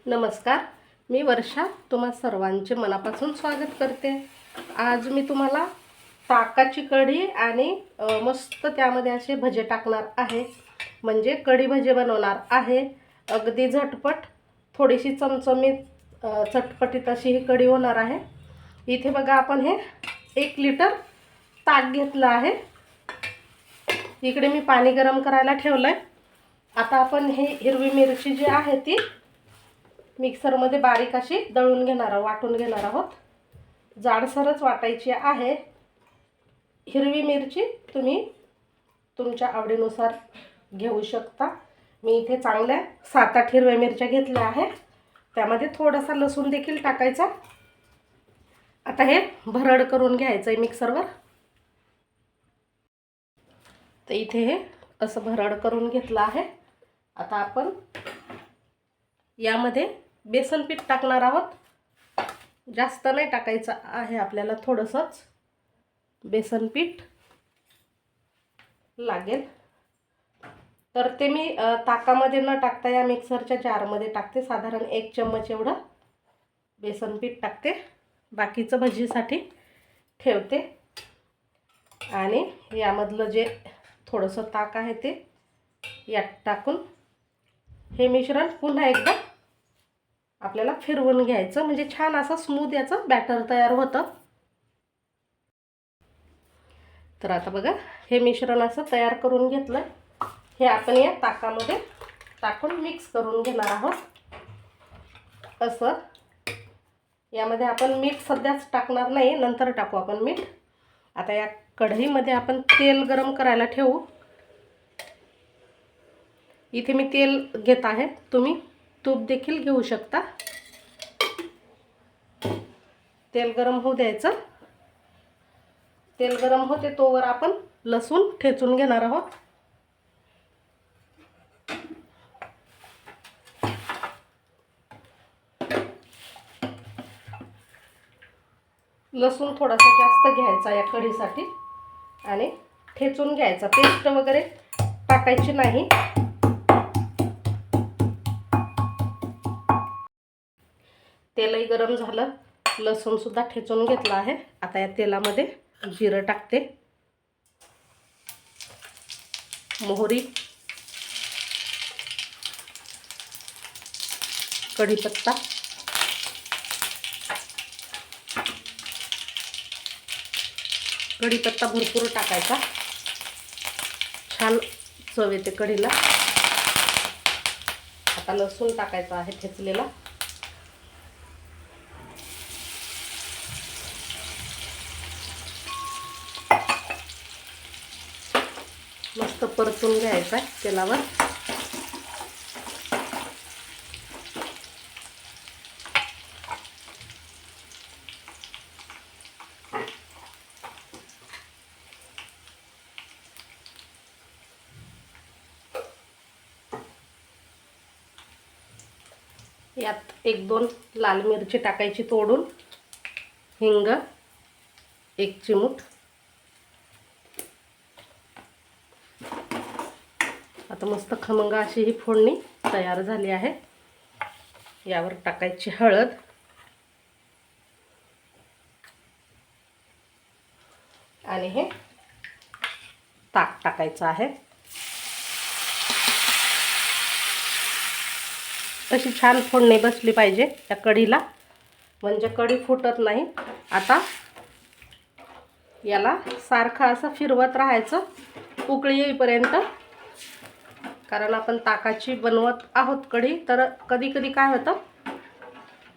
नमस्कार, मी वर्षा तुम्हा सर्वांचे मनापासून स्वागत करते। आज मी तुम्हाला ताकाची कढी आणि मस्त त्यामध्ये असे भजे टाकणार आहे, म्हणजे कढी भजे बनवणार आहे। अगदी झटपट, थोडीशी चमचमीत चटपटीत अशी ही कढी होणार आहे। इथे बघा, आपण हे 1 लिटर ताक घेतलं आहे। इकडे मी पाणी गरम करायला ठेवलंय। आता आपण हे हिरवी मिरची जी आहे ती मिक्सरमध्ये बारीक अशी दळून घेणार, वाटून घेणार आहोत। जाडसरच वाटायची आहे। हिरवी मिरची तुम्ही तुमच्या आवडीनुसार घेऊ शकता। मी इथे चांगल्या 7-8 हिरव्या मिरच्या घेतल्या आहे। त्यामध्ये थोडासा लसूण देखील टाकायचा। आता हे भरड करून घ्यायचं आहे मिक्सरवर। तर इथे हे असं भरड करून घेतलं आहे। आता आपण यामध्ये बेसन पीठ टाकणार आहोत। जास्त नाही टाकायचं आहे आपल्याला, थोडंसंच बेसन पीठ लागेल। तर ते मी ताकामध्ये न टाकता या मिक्सरच्या जारमध्ये टाकते। साधारण 1 चम्मच एवढं बेसन पीठ टाकते, बाकीचं भजीसाठी ठेवते। आणि यामधलं जे थोडंसं ताक आहे ते यात टाकून हे मिश्रण पुन्हा एकदा आपल्याला फिरवून घ्यायचं, म्हणजे छान असं स्मूथ याचं बॅटर तयार होतं। तर आता बघा, हे मिश्रण असं तयार करून घेतलं। हे आपण या ताकामध्ये टाकून मिक्स करून घेणार आहोत। असं यामध्ये आपण मीठ सध्याच टाकणार नाही, नंतर टाकू आपण मीठ। आता या कढईमध्ये आपण तेल गरम करायला ठेवू। इथे मी तेल घेत आहे, तुम्ही तूप देखील घेऊ शकता। तेल गरम होऊ द्यायचं। तेल गरम होते तोवर आपण लसूण ठेचून घेणार आहोत। लसूण थोडासा जास्त घ्यायचा या कढीसाठी आणि ठेचून घ्यायचा, पेस्ट वगैरे टाकायची नाही। तेलही गरम झालं, लसूण सुद्धा ठेचून घेतला आहे। आता या तेलामध्ये जिरं टाकते, मोहरी, कढीपत्ता, कढीपत्ता भरपूर टाकायचा, छान चव येते कढीला। आता लसूण टाकायचा आहे ठेचलेला। मस्त परतून घ्यायचा तेलावर। यात 1-2 लाल मिरची टाकायची तोडून, हिंग 1 चिमूट। आता मस्त खमंग अशी ही फोडणी तयार झाली आहे। यावर टाकायची हळद, आणि हे ताक टाकायचं आहे। अशी छान फोडणी बसली पाहिजे त्या कढीला, म्हणजे कढी फुटत नाही। आता याला सारखं असं फिरवत राहायचं उकळी येईपर्यंत, कारण आपण ताकाची बनवत आहोत कढी। तर कधी कधी काय होतं,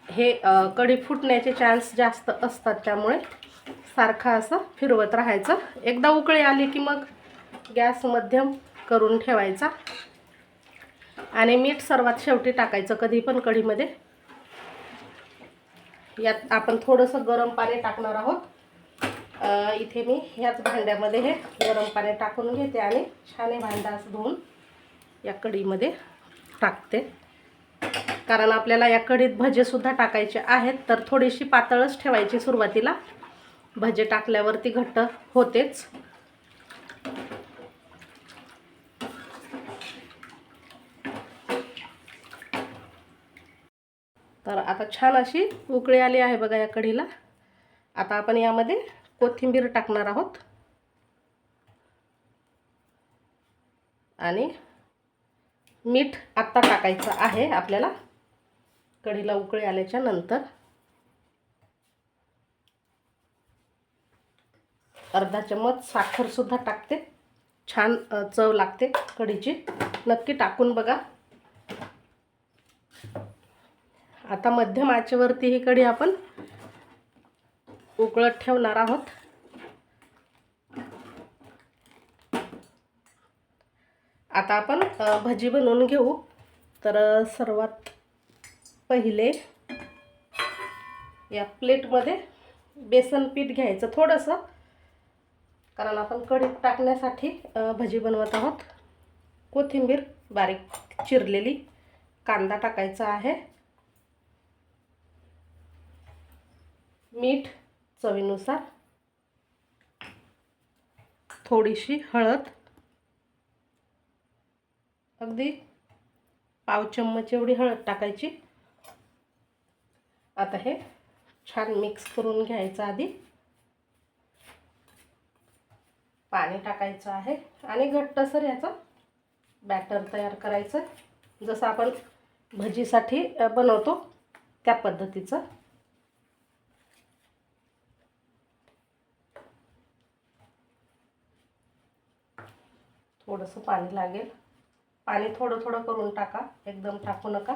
हे कढी फुटण्याचे चान्स जास्त असतात, त्यामुळे सारखं असं फिरवत राहायचं। एकदा उकळी आली की मग गॅस मध्यम करून ठेवायचा। आणि मीठ सर्वात शेवटी टाकायचं कधी पण कढीमध्ये। यात आपण थोडंसं गरम पाणी टाकणार आहोत। इथे मी ह्याच भांड्यामध्ये हे गरम पाणी टाकून घेते आणि छान हे भांडं असं धुवून या कढीमध्ये टाकते, कारण आपल्याला या कढीत भजे सुद्धा टाकायचे आहेत। तर थोडीशी पातळच ठेवायची सुरुवातीला, भजे टाकल्यावरती घट्ट होतेच। तर आता छान अशी उकळी आली आहे बघा या कढीला. आता आपण यामध्ये कोथिंबीर टाकणार आहोत आणि मीठ आत्ता टाकायचं आहे आपल्याला कढीला उकळी आल्याच्या नंतर. अर्धा चम्मच साखर सुद्धा टाकते, छान चव लागते कढीची. नक्की टाकून बघा. आता मध्यम आचेवरती ही कढी आपण उकळत ठेवणार आहोत. आता आपण भजी बनवून घेऊ. तर सर्वात पहिले या प्लेटमध्ये बेसन पीठ घ्यायचं थोडंसं, कारण आपण कढीत टाकण्यासाठी भजी बनवत आहोत. कोथिंबीर बारीक चिरलेली, कांदा टाकायचा आहे, मीठ चवीनुसार, थोडीशी हळद, अगदी पाव चम्मच एवढी हळद टाकायची. आता हे छान मिक्स करून घ्यायचं. आधी पाणी टाकायचं आहे आणि घट्टसर याचं बॅटर तयार करायचं, जसं आपण भजीसाठी बनवतो त्या पद्धतीचं. थोडंसं पाणी लागेल. पाणी थोडं थोडं करून टाका, एकदम टाकू नका.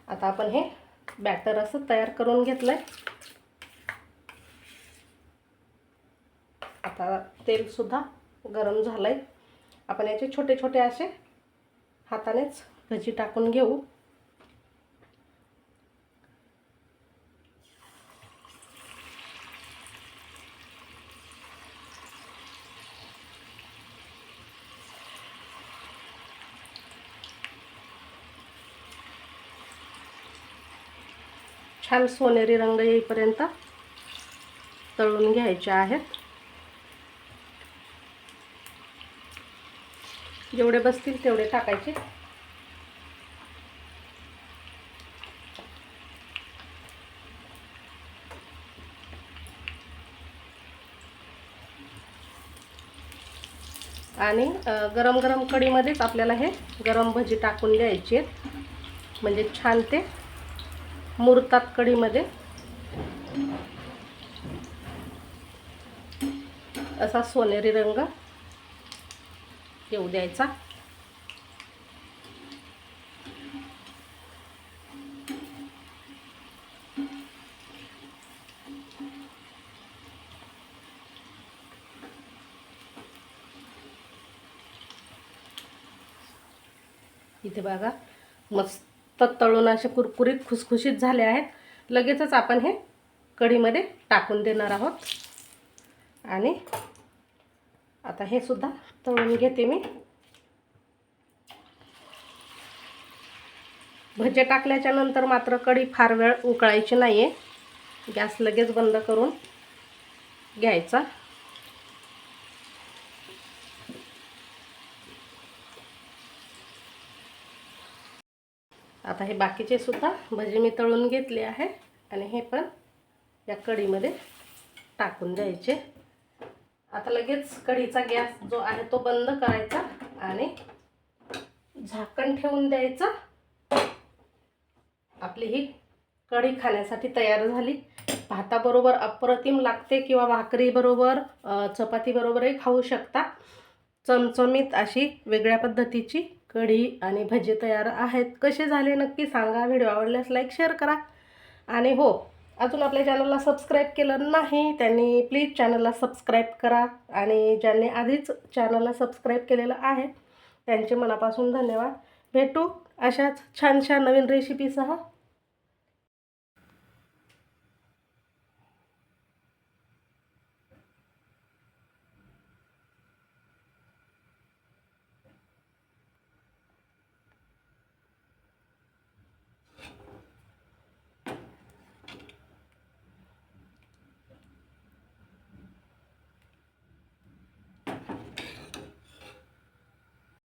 आता आपण हे बॅटर असं तयार करून घेतलंय. आता तेल सुद्धा गरम झालंय. आपण याचे छोटे छोटे असे हातानेच भजी टाकून घेऊ. छान सोनेरी रंग येईपर्यंत तळून घ्यायचे आहेत. जेवढे बसतील तेवढे टाकायचे. आणि गरम गरम कढीमध्येच आपल्याला हे गरम भजी टाकून द्यायची आहेत, म्हणजे छान ते मुरतात कढीमध्ये. असा सोनेरी रंग येऊ द्यायचा. इथे बघा मस्त तळून असे कुरकुरीत खुसखुशीत झाले आहेत. लगेचच आपण हे कढीमध्ये टाकून देणार आहोत. आणि आता हे सुद्धा तळून घेते मी. भजे टाकल्याच्या नंतर मात्र कढी फार वेळ उकळायची नाही आहे. गॅस लगेच बंद करून घ्यायचा. आता हे बाकीचे सुद्धा भजी मी तळून घेतले आहे आणि हे पण या कढीमध्ये टाकून द्यायचे. आता लगेच कढीचा गॅस जो आहे तो बंद करायचा आणि झाकण ठेवून द्यायचं. आपली ही कढी खाण्यासाठी तयार झाली. भाताबरोबर अप्रतिम लागते किंवा भाकरीबरोबर चपातीबरोबरही खाऊ शकता. चमचमीत अशी वेगळ्या पद्धतीची कढी आणि भजी तयार आहेत. कसे झाले नक्की सांगा. व्हिडिओ आवडल्यास लाईक शेअर करा. आणि हो, अजून आपल्या चॅनलला सबस्क्राईब केलं नाही त्यांनी प्लीज चॅनलला सबस्क्राईब करा. आणि ज्यांनी आधीच चॅनलला सबस्क्राईब केलेलं आहे त्यांचे मनापासून धन्यवाद. भेटू अशाच छान छान नवीन रेसिपीसह.